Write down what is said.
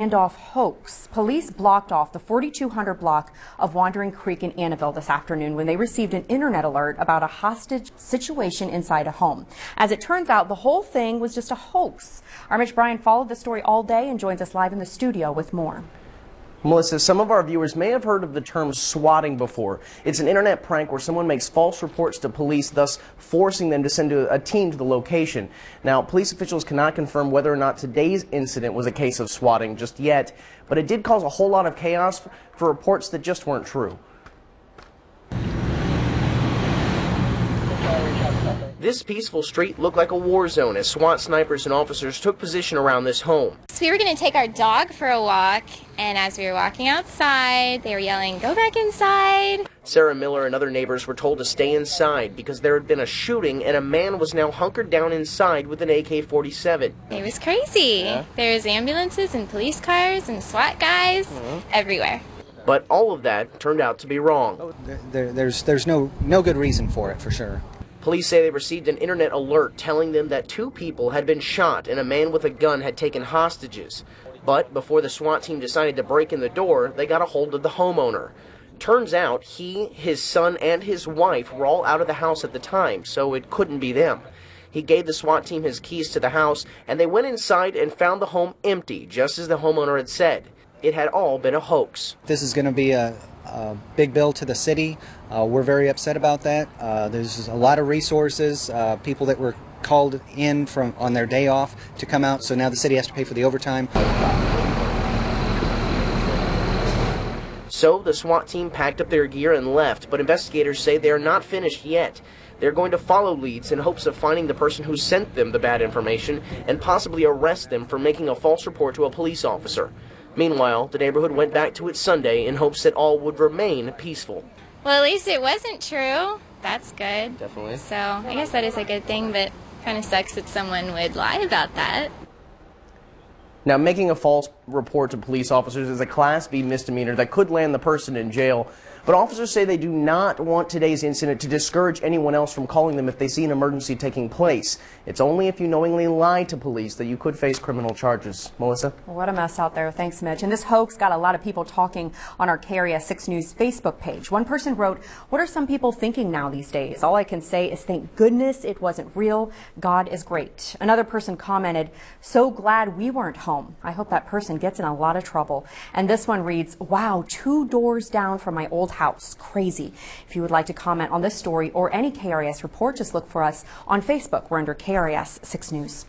Standoff hoax. Police blocked off the 4200 block of Wandering Creek in Annabelle this afternoon when they received an internet alert about a hostage situation inside a home. As it turns out, the whole thing was just a hoax. Our Mitch Bryan followed the story all day and joins us live in the studio with more. Melissa, some of our viewers may have heard of the term swatting before. It's an internet prank where someone makes false reports to police, thus forcing them to send a team to the location. Now, police officials cannot confirm whether or not today's incident was a case of swatting just yet, but it did cause a whole lot of chaos for reports that just weren't true. This peaceful street looked like a war zone as SWAT snipers and officers took position around this home. So we were going to take our dog for a walk, and as we were walking outside, they were yelling, "Go back inside." Sarah Miller and other neighbors were told to stay inside because there had been a shooting and a man was now hunkered down inside with an AK-47. It was crazy. Yeah. There was ambulances and police cars and SWAT guys everywhere. But all of that turned out to be wrong. There's no good reason for it, for sure. Police say they received an internet alert telling them that 2 people had been shot and a man with a gun had taken hostages. But before the SWAT team decided to break in the door, they got a hold of the homeowner. Turns out he, his son, and his wife were all out of the house at the time, so it couldn't be them. He gave the SWAT team his keys to the house, and they went inside and found the home empty, just as the homeowner had said. It had all been a hoax. This is going to be a big bill to the city. We're very upset about that. There's a lot of resources, people that were called in from on their day off to come out, so now the city has to pay for the overtime. So the SWAT team packed up their gear and left, but investigators say they are not finished yet. They're going to follow leads in hopes of finding the person who sent them the bad information and possibly arrest them for making a false report to a police officer. Meanwhile, the neighborhood went back to its Sunday in hopes that all would remain peaceful. Well, at least it wasn't true. That's good. Definitely. So I guess that is a good thing, but kind of sucks that someone would lie about that. Now, making a false report to police officers is a Class B misdemeanor that could land the person in jail. But officers say they do not want today's incident to discourage anyone else from calling them if they see an emergency taking place. It's only if you knowingly lie to police that you could face criminal charges. Melissa? What a mess out there. Thanks, Mitch. And this hoax got a lot of people talking on our KRES 6 News Facebook page. One person wrote, "What are some people thinking now these days? All I can say is thank goodness it wasn't real. God is great." Another person commented, "So glad we weren't home. I hope that person gets in a lot of trouble." And this one reads, "Wow, 2 doors down from my old house. Crazy." If you would like to comment on this story or any KRES report, just look for us on Facebook. We're under KRES 6 News.